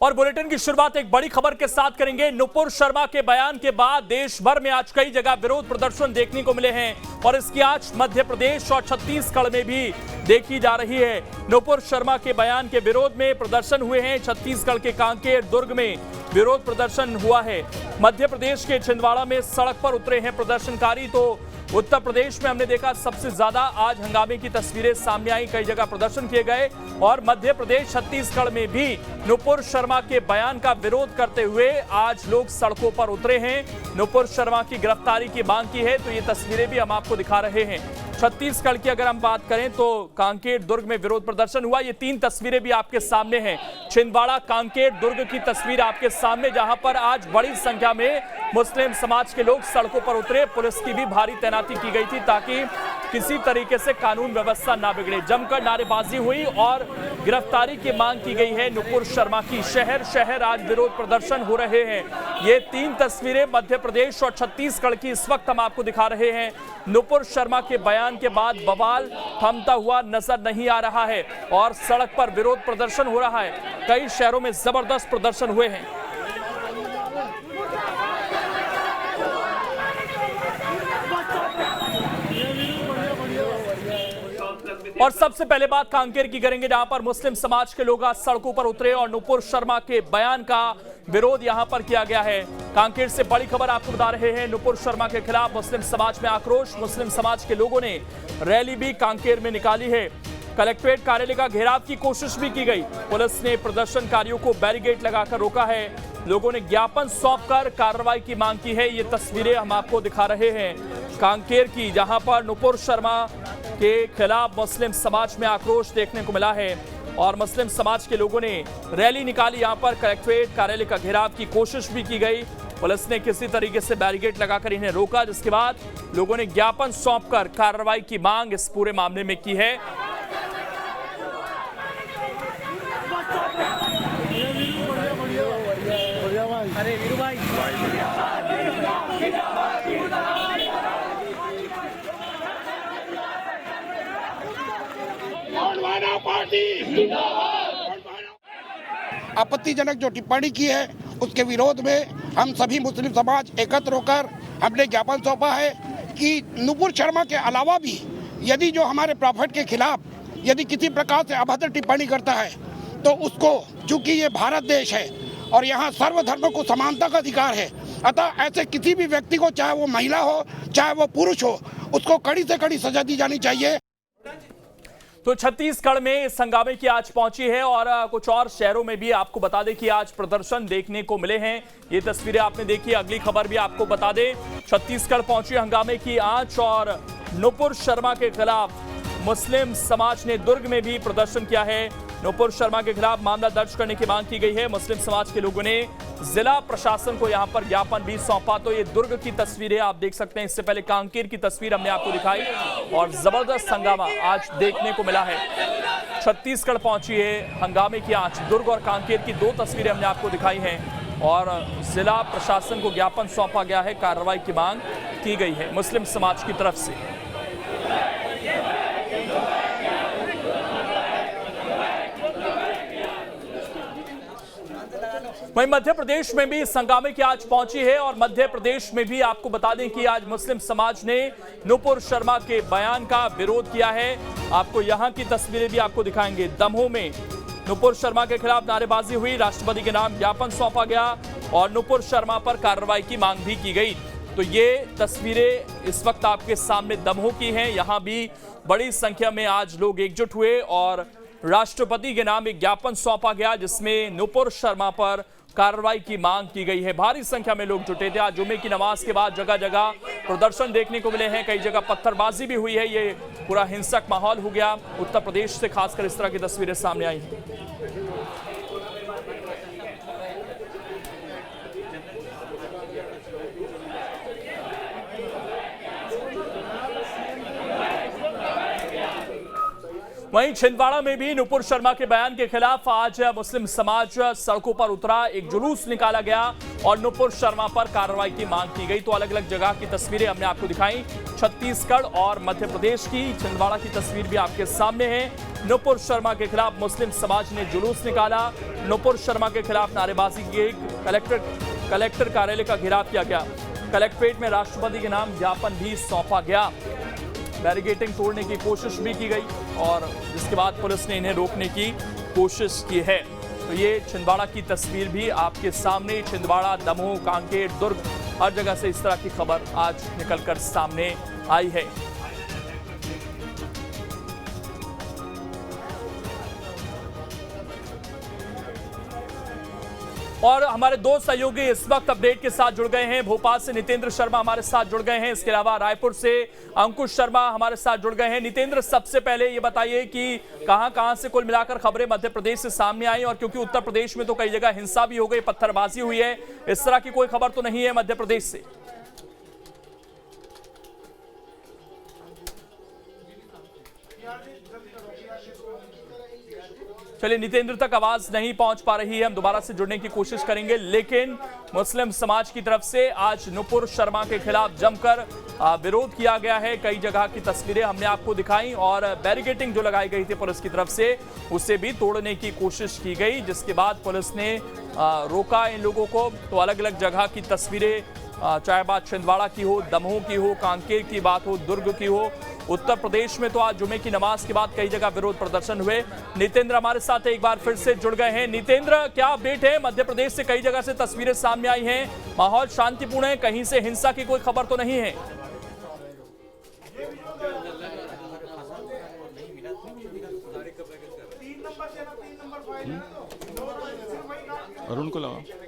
और बुलेटिन की शुरुआत एक बड़ी खबर के साथ करेंगे। नुपुर शर्मा के बयान के बाद देश भर में आज कई जगह विरोध प्रदर्शन देखने को मिले हैं और इसकी आज मध्य प्रदेश और छत्तीसगढ़ में भी देखी जा रही है। नुपुर शर्मा के बयान के विरोध में प्रदर्शन हुए हैं। छत्तीसगढ़ के कांकेर, दुर्ग में विरोध प्रदर्शन हुआ है। मध्य प्रदेश के छिंदवाड़ा में सड़क पर उतरे हैं प्रदर्शनकारी। तो उत्तर प्रदेश में हमने देखा सबसे ज्यादा आज हंगामे की तस्वीरें सामने आई, कई जगह प्रदर्शन किए गए और मध्य प्रदेश, छत्तीसगढ़ में भी नुपुर शर्मा के बयान का विरोध करते हुए आज लोग सड़कों पर उतरे हैं। नुपुर शर्मा की गिरफ्तारी की मांग की है, तो ये तस्वीरें भी हम आपको दिखा रहे हैं। छत्तीसगढ़ की अगर हम बात करें तो कांकेर, दुर्ग में विरोध प्रदर्शन हुआ। ये तीन तस्वीरें भी आपके सामने हैं। छिंदवाड़ा, कांकेर, दुर्ग की तस्वीर आपके सामने, जहां पर आज बड़ी संख्या में मुस्लिम समाज के लोग सड़कों पर उतरे। पुलिस की भी भारी तैनाती की गई थी ताकि किसी तरीके से कानून व्यवस्था ना बिगड़े। जमकर नारेबाजी हुई और गिरफ्तारी की मांग की गई है नुपुर शर्मा की। शहर शहर आज विरोध प्रदर्शन हो रहे हैं। ये तीन तस्वीरें मध्य प्रदेश और छत्तीसगढ़ की इस वक्त हम आपको दिखा रहे हैं। नुपुर शर्मा के बयान के बाद बवाल थमता हुआ नजर नहीं आ रहा है और सड़क पर विरोध प्रदर्शन हो रहा है। कई शहरों में जबरदस्त प्रदर्शन हुए हैं। और सबसे पहले बात कांकेर की करेंगे, जहां पर मुस्लिम समाज के लोग आज सड़कों पर उतरे और नुपुर शर्मा के बयान का विरोध यहां पर किया गया है। कांकेर से बड़ी खबर आपको बता रहे हैं। नुपुर शर्मा के खिलाफ मुस्लिम समाज में आक्रोश। मुस्लिम समाज के लोगों ने रैली भी कांकेर में निकाली है। कलेक्ट्रेट कार्यालय का घेराव की कोशिश भी की गई। पुलिस ने प्रदर्शनकारियों को बैरिकेड लगाकर रोका है। लोगों ने ज्ञापन सौंपकर कार्रवाई की मांग की है। ये तस्वीरें हम आपको दिखा रहे हैं कांकेर की, जहां पर नुपुर शर्मा के खिलाफ मुस्लिम समाज में आक्रोश देखने को मिला है और मुस्लिम समाज के लोगों ने रैली निकाली। यहां पर कलेक्ट्रेट कार्यालय का घेराव की कोशिश भी की गई। पुलिस ने किसी तरीके से बैरिकेड लगाकर इन्हें रोका, जिसके बाद लोगों ने ज्ञापन सौंपकर कार्रवाई की मांग इस पूरे मामले में की है। अरे वीरू भाई, आपत्तिजनक जो टिप्पणी की है उसके विरोध में हम सभी मुस्लिम समाज एकत्र होकर हमने ज्ञापन सौंपा है कि नुपुर शर्मा के अलावा भी यदि जो हमारे प्रॉफिट के खिलाफ यदि किसी प्रकार से अभद्र टिप्पणी करता है तो उसको, चूंकि ये भारत देश है और यहाँ सर्वधर्म को समानता का अधिकार है, अतः ऐसे किसी भी व्यक्ति को, चाहे वो महिला हो चाहे वो पुरुष हो, उसको कड़ी से कड़ी सजा दी जानी चाहिए। तो छत्तीसगढ़ में इस हंगामे की आज पहुंची है और कुछ और शहरों में भी आपको बता दें कि आज प्रदर्शन देखने को मिले हैं। ये तस्वीरें आपने देखी। अगली खबर भी आपको बता दें, छत्तीसगढ़ पहुंची हंगामे की आंच और नुपुर शर्मा के खिलाफ मुस्लिम समाज ने दुर्ग में भी प्रदर्शन किया है। नुपुर शर्मा के खिलाफ मामला दर्ज करने की मांग की गई है। मुस्लिम समाज के लोगों ने जिला प्रशासन को यहां पर ज्ञापन भी सौंपा। तो ये दुर्ग की तस्वीरें आप देख सकते हैं। इससे पहले कांकेर की तस्वीर हमने आपको दिखाई और जबरदस्त हंगामा आज देखने को मिला है। छत्तीसगढ़ पहुंची है हंगामे की आंच। दुर्ग और कांकेर की दो तस्वीरें हमने आपको दिखाई हैं और जिला प्रशासन को ज्ञापन सौंपा गया है। कार्रवाई की मांग की गई है मुस्लिम समाज की तरफ से। वहीं मध्य प्रदेश में भी इस हंगामे की आज पहुंची है और मध्य प्रदेश में भी आपको बता दें कि आज मुस्लिम समाज ने नुपुर शर्मा के बयान का विरोध किया है। आपको यहां की तस्वीरें भी आपको दिखाएंगे। दमोह में नुपुर शर्मा के खिलाफ नारेबाजी हुई, राष्ट्रपति के नाम ज्ञापन सौंपा गया और नुपुर शर्मा पर कार्रवाई की मांग भी की गई। तो ये तस्वीरें इस वक्त आपके सामने दमोह की हैं। यहां भी बड़ी संख्या में आज लोग एकजुट हुए और राष्ट्रपति के नाम एक ज्ञापन सौंपा गया, जिसमें नुपुर शर्मा पर कार्रवाई की मांग की गई है। भारी संख्या में लोग जुटे थे। आज जुमे की नमाज के बाद जगह जगह प्रदर्शन देखने को मिले हैं। कई जगह पत्थरबाजी भी हुई है। ये पूरा हिंसक माहौल हो गया। उत्तर प्रदेश से खासकर इस तरह की तस्वीरें सामने आई हैं। वहीं छिंदवाड़ा में भी नुपुर शर्मा के बयान के खिलाफ आज मुस्लिम समाज सड़कों पर उतरा। एक जुलूस निकाला गया और नुपुर शर्मा पर कार्रवाई की मांग की गई। तो अलग अलग जगह की तस्वीरें हमने आपको दिखाई, छत्तीसगढ़ और मध्य प्रदेश की। छिंदवाड़ा की तस्वीर भी आपके सामने है। नुपुर शर्मा के खिलाफ मुस्लिम समाज ने जुलूस निकाला। नुपुर शर्मा के खिलाफ नारेबाजी की गई। कलेक्टर कार्यालय का घेराव किया गया। कलेक्ट्रेट में राष्ट्रपति के नाम ज्ञापन भी सौंपा गया। बैरिकेडिंग तोड़ने की कोशिश भी की गई और जिसके बाद पुलिस ने इन्हें रोकने की कोशिश की है। तो ये छिंदवाड़ा की तस्वीर भी आपके सामने। छिंदवाड़ा, दमोह, कांकेर, दुर्ग, हर जगह से इस तरह की खबर आज निकलकर सामने आई है। और हमारे दो सहयोगी इस वक्त अपडेट के साथ जुड़ गए हैं। भोपाल से नितेंद्र शर्मा हमारे साथ जुड़ गए हैं। इसके अलावा रायपुर से अंकुश शर्मा हमारे साथ जुड़ गए हैं। नितेंद्र, सबसे पहले ये बताइए कि कहां से कुल मिलाकर खबरें मध्य प्रदेश से सामने आई, और क्योंकि उत्तर प्रदेश में तो कई जगह हिंसा भी हो गई, पत्थरबाजी हुई है, इस तरह की कोई खबर तो नहीं है मध्य प्रदेश से? चलिए, नितेंद्र तक आवाज नहीं पहुंच पा रही है, हम दोबारा से जुड़ने की कोशिश करेंगे। लेकिन मुस्लिम समाज की तरफ से आज नुपुर शर्मा के खिलाफ जमकर विरोध किया गया है। कई जगह की तस्वीरें हमने आपको दिखाई और बैरिकेडिंग जो लगाई गई थी पुलिस की तरफ से, उसे भी तोड़ने की कोशिश की गई, जिसके बाद पुलिस ने रोका इन लोगों को। तो अलग अलग जगह की तस्वीरें, चाहे बात छिंदवाड़ा की हो, दमोह की हो, कांकेर की बात हो, दुर्ग की हो, उत्तर प्रदेश में तो आज जुमे की नमाज के बाद कई जगह विरोध प्रदर्शन हुए। नितेंद्र हमारे साथ एक बार फिर से जुड़ गए हैं। नितेंद्र, क्या अपडेट है? मध्य प्रदेश से कई जगह से तस्वीरें सामने आई हैं, माहौल शांतिपूर्ण है, कहीं से हिंसा की कोई खबर तो नहीं है? अरुण को लगा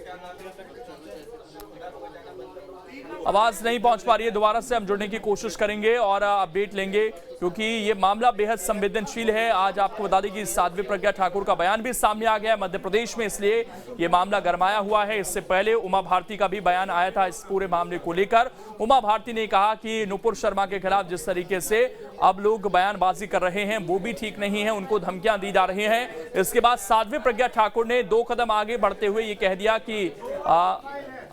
आवाज नहीं पहुंच पा रही है। दोबारा से हम जुड़ने की कोशिश करेंगे और अपडेट लेंगे, क्योंकि ये मामला बेहद संवेदनशील है। आज आपको बता दें कि साध्वी प्रज्ञा ठाकुर का बयान भी सामने आ गया है मध्य प्रदेश में, इसलिए ये मामला गरमाया हुआ है। इससे पहले उमा भारती का भी बयान आया था इस पूरे मामले को लेकर। उमा भारती ने कहा कि नुपुर शर्मा के खिलाफ जिस तरीके से अब लोग बयानबाजी कर रहे हैं वो भी ठीक नहीं है, उनको धमकियां दी जा रही हैं। इसके बाद साध्वी प्रज्ञा ठाकुर ने 2 कदम आगे बढ़ते हुए ये कह दिया कि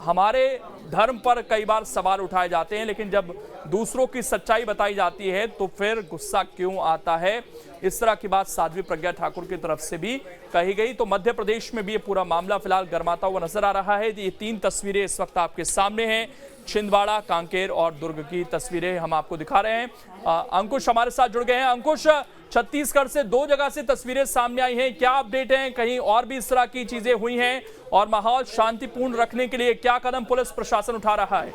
हमारे धर्म पर कई बार सवाल उठाए जाते हैं, लेकिन जब दूसरों की सच्चाई बताई जाती है तो फिर गुस्सा क्यों आता है। इस तरह की बात साध्वी प्रज्ञा ठाकुर की तरफ से भी कही गई। तो मध्य प्रदेश में भी ये पूरा मामला फिलहाल गरमाता हुआ नजर आ रहा है। ये 3 तस्वीरें इस वक्त आपके सामने हैं, छिंदवाड़ा, कांकेर और दुर्ग की तस्वीरें हम आपको दिखा रहे हैं। अंकुश हमारे साथ जुड़ गए हैं। अंकुश, छत्तीसगढ़ से 2 जगह से तस्वीरें सामने आई हैं, क्या अपडेट है? कहीं और भी इस तरह की चीजें हुई हैं? और माहौल शांतिपूर्ण रखने के लिए क्या कदम पुलिस प्रशासन उठा रहा है?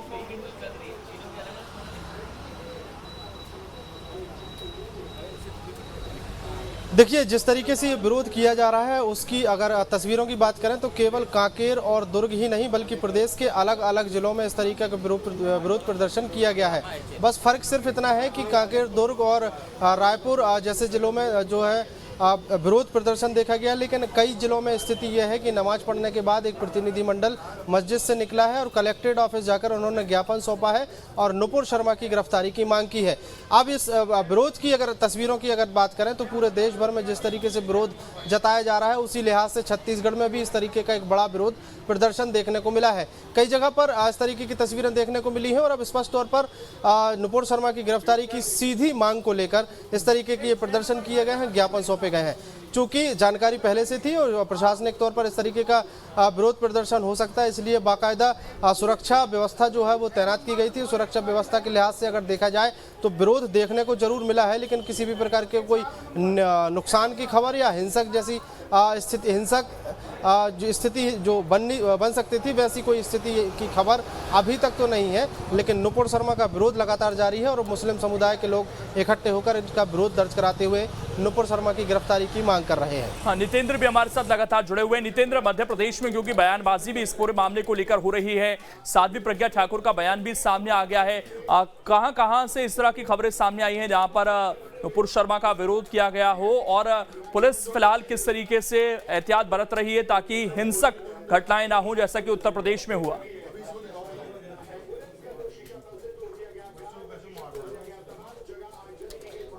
देखिए, जिस तरीके से ये विरोध किया जा रहा है उसकी अगर तस्वीरों की बात करें तो केवल कांकेर और दुर्ग ही नहीं बल्कि प्रदेश के अलग अलग जिलों में इस तरीके का विरोध प्रदर्शन किया गया है। बस फर्क सिर्फ इतना है कि कांकेर, दुर्ग और रायपुर जैसे जिलों में जो है विरोध प्रदर्शन देखा गया, लेकिन कई जिलों में स्थिति यह है कि नमाज पढ़ने के बाद एक प्रतिनिधिमंडल मस्जिद से निकला है और कलेक्ट्रेट ऑफिस जाकर उन्होंने ज्ञापन सौंपा है और नुपुर शर्मा की गिरफ्तारी की मांग की है। अब इस विरोध की अगर तस्वीरों की अगर बात करें तो पूरे देश भर में जिस तरीके से विरोध जताया जा रहा है उसी लिहाज से छत्तीसगढ़ में भी इस तरीके का एक बड़ा विरोध प्रदर्शन देखने को मिला है। कई जगह पर इस तरीके की तस्वीरें देखने को मिली हैं और अब स्पष्ट तौर पर नुपुर शर्मा की गिरफ्तारी की सीधी मांग को लेकर इस तरीके के प्रदर्शन किए गए हैं, ज्ञापन सौंपे गए हैं। चूंकि जानकारी पहले से थी और प्रशासनिक तौर पर इस तरीके का विरोध प्रदर्शन हो सकता है, इसलिए बाकायदा सुरक्षा व्यवस्था जो है वो तैनात की गई थी। सुरक्षा व्यवस्था के लिहाज से अगर देखा जाए तो विरोध देखने को जरूर मिला है, लेकिन किसी भी प्रकार के कोई नुकसान की खबर या हिंसक जैसी स्थिति जो बन सकती थी वैसी कोई स्थिति की खबर अभी तक तो नहीं है। लेकिन नुपुर शर्मा का विरोध लगातार जारी है और मुस्लिम समुदाय के लोग इकट्ठे होकर इसका विरोध दर्ज कराते हुए नुपुर शर्मा की गिरफ्तारी की मांग कर रहे हैं। हाँ, नितेंद्र भी हमारे साथ लगातार जुड़े हुए हैं। नितेंद्र, मध्य प्रदेश में क्योंकि बयानबाजी भी इस पूरे मामले को लेकर हो रही है, साध्वी प्रज्ञा ठाकुर का बयान भी सामने आ गया है, कहां से इस तरह की खबरें सामने आई हैं जहां पर नुपुर शर्मा का विरोध किया गया हो, और पुलिस फिलहाल किस तरीके से एहतियात बरत रही है ताकि हिंसक घटनाएं ना हो जैसा कि उत्तर प्रदेश में हुआ?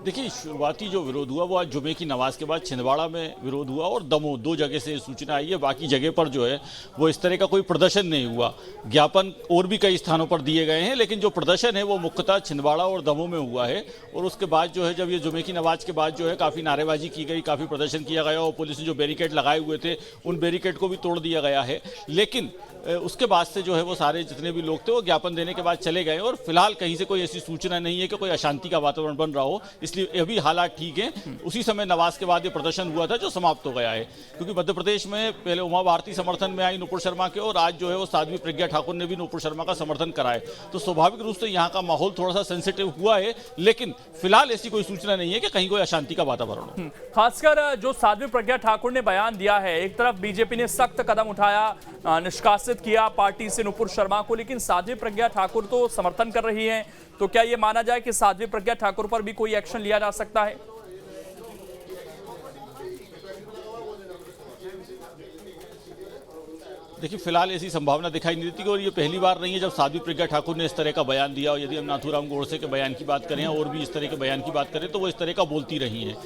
देखिए, शुरुआती जो विरोध हुआ वो आज जुमे की नमाज के बाद छिंदवाड़ा में विरोध हुआ और दमोह, 2 जगह से सूचना आई है। बाकी जगह पर जो है वो इस तरह का कोई प्रदर्शन नहीं हुआ। ज्ञापन और भी कई स्थानों पर दिए गए हैं, लेकिन जो प्रदर्शन है वो मुख्यतः छिंदवाड़ा और दमोह में हुआ है। और उसके बाद जो है, जब ये जुमे की नमाज के बाद जो है काफ़ी नारेबाजी की गई, काफ़ी प्रदर्शन किया गया और पुलिस ने जो बैरिकेड लगाए हुए थे उन बैरिकेड को भी तोड़ दिया गया है। लेकिन उसके बाद से जो है वो सारे जितने भी लोग थे वो ज्ञापन देने के बाद चले गए और फिलहाल कहीं से कोई ऐसी सूचना नहीं है कि कोई अशांति का वातावरण बन रहा हो। इसलिए अभी हालात ठीक हैं। उसी समय नमाज के बाद ये प्रदर्शन हुआ था जो समाप्त हो गया है, क्योंकि मध्य प्रदेश में पहले उमा भारती समर्थन में आई नुपुर शर्मा के, और आज जो है वो साध्वी प्रज्ञा ठाकुर ने भी नुपुर शर्मा का समर्थन करा है। तो स्वाभाविक रूप से यहाँ का माहौल थोड़ा सा सेंसिटिव हुआ है, लेकिन फिलहाल ऐसी कोई सूचना नहीं है कि कहीं कोई अशांति का वातावरण हो। खासकर जो साध्वी प्रज्ञा ठाकुर ने बयान दिया है, एक तरफ बीजेपी ने सख्त कदम उठाया, निष्कासित किया पार्टी से नुपुर शर्मा को, लेकिन साध्वी प्रज्ञा ठाकुर तो समर्थन कर रही हैं। तो क्या ये माना जाए कि साध्वी प्रज्ञा ठाकुर पर भी कोई एक्शन लिया जा सकता है? देखिए, फिलहाल ऐसी संभावना दिखाई नहीं देती, और ये पहली बार नहीं है जब साध्वी प्रज्ञा ठाकुर ने इस तरह का बयान दिया। और यदि हम नाथूराम गोडसे के बयान की बात करें और भी इस तरह के बयान की बात करें तो वो इस तरह का बोलती रही हैं,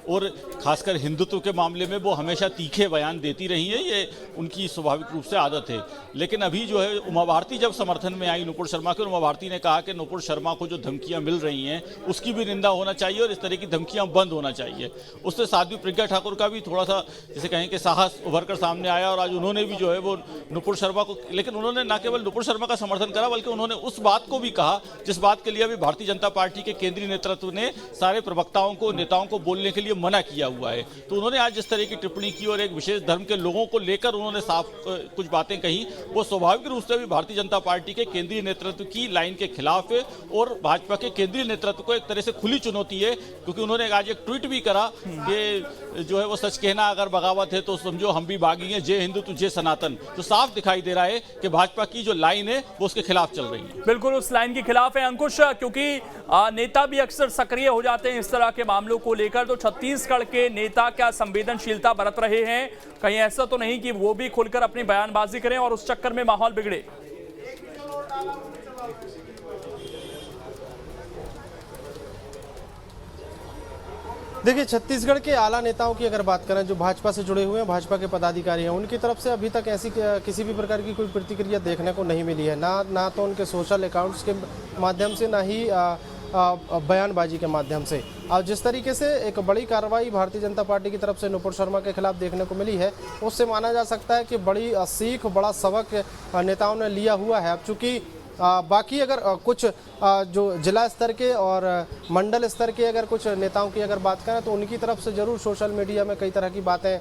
और खासकर हिंदुत्व के मामले में वो हमेशा तीखे बयान देती रही हैं। ये उनकी स्वाभाविक रूप से आदत है। लेकिन अभी जो है उमा भारती जब समर्थन में आई नुपुर शर्मा के, उमा भारती ने कहा कि नुपुर शर्मा को जो धमकियां मिल रही हैं उसकी भी निंदा होना चाहिए और इस तरह की धमकियां बंद होना चाहिए। उससे साध्वी प्रज्ञा ठाकुर का भी थोड़ा सा जैसे कहें कि साहस उभर कर सामने आया, और आज उन्होंने भी जो है वो नुपुर शर्मा को, लेकिन उन्होंने न केवल नुपुर शर्मा का समर्थन करा बल्कि उन्होंने उस बात को भी कहा जिस बात के लिए अभी भारतीय जनता पार्टी के केंद्रीय नेतृत्व ने सारे प्रवक्ताओं को, नेताओं को बोलने के लिए मना किया हुआ है। तो उन्होंने आज जिस तरह की टिप्पणी की और एक विशेष धर्म के लोगों को लेकर उन्होंने साफ कुछ बातें कही, वो स्वाभाविक रूप से भी भारतीय जनता पार्टी के केंद्रीय नेतृत्व की लाइन के खिलाफ है और भाजपा के केंद्रीय नेतृत्व को एक तरह से खुली चुनौती है। क्योंकि उन्होंने आज एक ट्वीट भी करा कि जो है वो सच कहना अगर बगावत है तो समझो हम भी बागी हैं, जय हिंदू तुझे सनातन। तो साफ दिखाई दे रहा है कि भाजपा की जो लाइन है वो उसके खिलाफ चल रही है। बिल्कुल उस लाइन के खिलाफ है अंकुश, क्योंकि नेता भी अक्सर सक्रिय हो जाते हैं इस तरह के मामलों को लेकर। तो छत्तीसगढ़ के नेता क्या संवेदनशीलता बरत रहे हैं? कहीं ऐसा तो नहीं कि वो भी खुलकर अपनी बयानबाजी करें और उस चक्कर में माहौल बिगड़े? देखिए, छत्तीसगढ़ के आला नेताओं की अगर बात करें जो भाजपा से जुड़े हुए हैं, भाजपा के पदाधिकारी हैं, उनकी तरफ से अभी तक ऐसी किसी भी प्रकार की कोई प्रतिक्रिया देखने को नहीं मिली है। ना तो उनके सोशल अकाउंट्स के माध्यम से, ना ही बयानबाजी के माध्यम से। अब जिस तरीके से एक बड़ी कार्रवाई भारतीय जनता पार्टी की तरफ से नुपुर शर्मा के खिलाफ देखने को मिली है, उससे माना जा सकता है कि बड़ी सीख, बड़ा सबक नेताओं ने लिया हुआ है। अब चूँकि बाकी अगर कुछ जो जिला स्तर के और मंडल स्तर के अगर कुछ नेताओं की अगर बात करें तो उनकी तरफ से ज़रूर सोशल मीडिया में कई तरह की बातें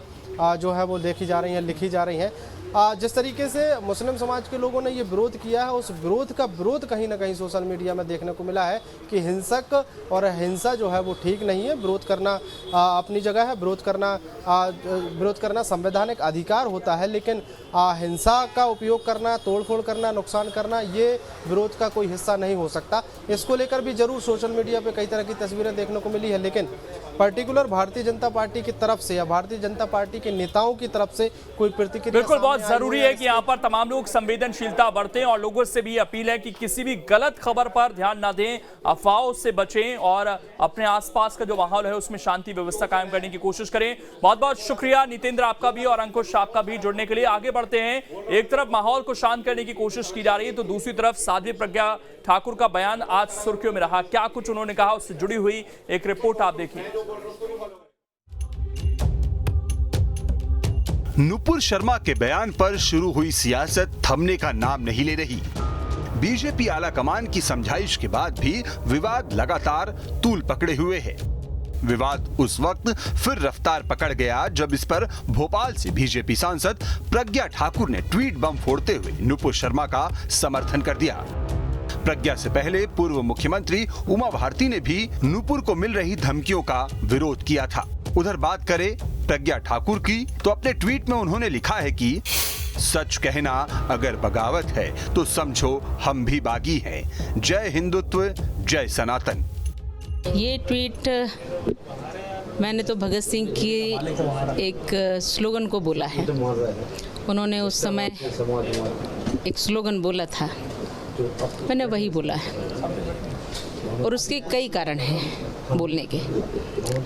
जो है वो देखी जा रही हैं, लिखी जा रही हैं। जिस तरीके से मुस्लिम समाज के लोगों ने ये विरोध किया है, उस विरोध का विरोध कहीं ना कहीं सोशल मीडिया में देखने को मिला है कि हिंसक और हिंसा जो है वो ठीक नहीं है। विरोध करना अपनी जगह है, विरोध करना संवैधानिक अधिकार होता है, लेकिन हिंसा का उपयोग करना, तोड़फोड़ करना, नुकसान करना, ये विरोध का कोई हिस्सा नहीं हो सकता। इसको लेकर भी जरूर सोशल मीडिया पे कई तरह की तस्वीरें देखने को मिली है, लेकिन पर्टिकुलर भारतीय जनता पार्टी की तरफ से या भारतीय जनता पार्टी के नेताओं की तरफ से कोई प्रतिक्रिया बिल्कुल बहुत जरूरी है कि यहाँ पर तमाम लोग संवेदनशीलता बरतें और लोगों से भी अपील है कि किसी भी गलत खबर पर ध्यान न दें, अफवाहों से बचें और अपने आसपास का जो माहौल है उसमें शांति व्यवस्था कायम करने की कोशिश करें। बहुत बहुत शुक्रिया नितेंद्र आपका भी और अंकुश आपका भी जुड़ने के लिए। आगे बढ़ते हैं। एक तरफ माहौल को शांत करने की कोशिश की जा रही है तो दूसरी तरफ साध्वी प्रज्ञा ठाकुर का बयान आज सुर्खियों में रहा। क्या कुछ उन्होंने कहा, उससे जुड़ी हुई एक रिपोर्ट आप देखिए। नुपुर शर्मा के बयान पर शुरू हुई सियासत थमने का नाम नहीं ले रही। बीजेपी आला कमान की समझाइश के बाद भी विवाद लगातार तूल पकड़े हुए है। विवाद उस वक्त फिर रफ्तार पकड़ गया जब इस पर भोपाल से बीजेपी सांसद प्रज्ञा ठाकुर ने ट्वीट बम फोड़ते हुए नुपुर शर्मा का समर्थन कर दिया। प्रज्ञा से पहले पूर्व मुख्यमंत्री उमा भारती ने भी नुपुर को मिल रही धमकियों का विरोध किया था। उधर बात करें प्रज्ञा ठाकुर की तो अपने ट्वीट में उन्होंने लिखा है कि सच कहना अगर बगावत है तो समझो हम भी बागी हैं। जय हिंदुत्व, जय सनातन। ये ट्वीट मैंने तो भगत सिंह की एक स्लोगन को बोला है। उन्होंने उस समय एक स्लोगन बोला था, मैंने वही बोला है और उसके कई कारण हैं। बोलने के।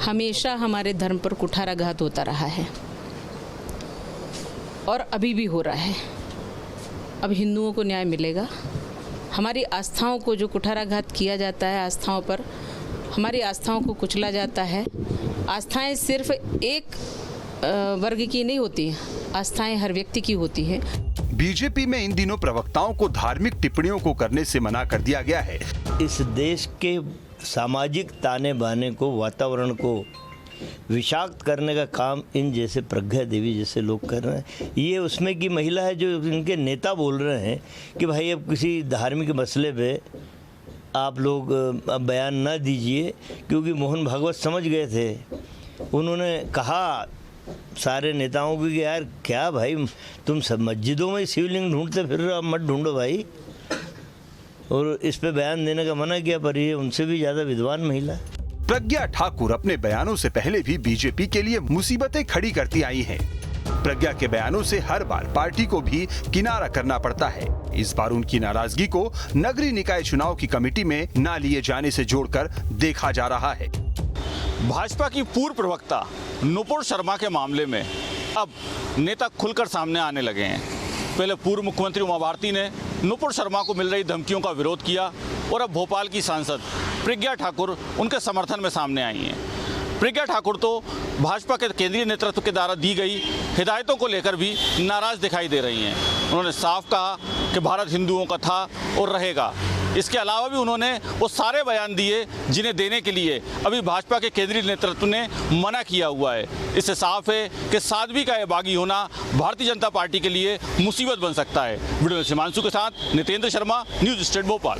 हमेशा हमारे धर्म पर कुठाराघात होता रहा है और अभी भी हो रहा है। अब हिंदुओं को न्याय मिलेगा। हमारी आस्थाओं को जो कुठाराघात किया जाता है, आस्थाओं पर हमारी आस्थाओं को कुचला जाता है। आस्थाएं सिर्फ एक वर्ग की नहीं होती हैं, आस्थाएं हर व्यक्ति की होती हैं। बीजेपी में इन दिनों प्रवक्ताओं को धार्मिक टिप्पणियों को करने से मना कर दिया गया है। इस देश के सामाजिक ताने बाने को, वातावरण को विषाक्त करने का काम इन जैसे प्रज्ञा देवी जैसे लोग कर रहे हैं। ये उसमें की महिला है जो इनके नेता बोल रहे हैं कि भाई अब किसी धार्मिक मसले पे आप लोग अब बयान ना दीजिए, क्योंकि मोहन भागवत समझ गए थे। उन्होंने कहा सारे नेताओं को कि यार क्या भाई तुम सब मस्जिदों में शिवलिंग ढूंढते फिर रहे हो, मत ढूंढो भाई, और इस पे बयान देने का मना किया। पर ये उनसे भी ज़्यादा विद्वान महिला है। प्रज्ञा ठाकुर अपने बयानों से पहले भी बीजेपी के लिए मुसीबतें खड़ी करती आई हैं। प्रज्ञा के बयानों से हर बार पार्टी को भी किनारा करना पड़ता है। इस बार उनकी नाराजगी को नगरीय निकाय चुनाव की कमेटी में न लिए जाने से जोड़कर देखा जा रहा है। भाजपा की पूर्व प्रवक्ता नुपुर शर्मा के मामले में अब नेता खुलकर सामने आने लगे हैं। पहले पूर्व मुख्यमंत्री उमा भारती ने नुपुर शर्मा को मिल रही धमकियों का विरोध किया और अब भोपाल की सांसद प्रज्ञा ठाकुर उनके समर्थन में सामने आई हैं। प्रज्ञा ठाकुर तो भाजपा के केंद्रीय नेतृत्व के द्वारा दी गई हिदायतों को लेकर भी नाराज दिखाई दे रही हैं। उन्होंने साफ कहा कि भारत हिंदुओं का था और रहेगा। इसके अलावा भी उन्होंने वो सारे बयान दिए जिन्हें देने के लिए अभी भाजपा के केंद्रीय नेतृत्व ने मना किया हुआ है। इससे साफ है कि साध्वी का यह बागी होना भारतीय जनता पार्टी के लिए मुसीबत बन सकता है। वीडियो में हिमांशु के साथ नितेंद्र शर्मा, न्यूज़ स्टेट भोपाल।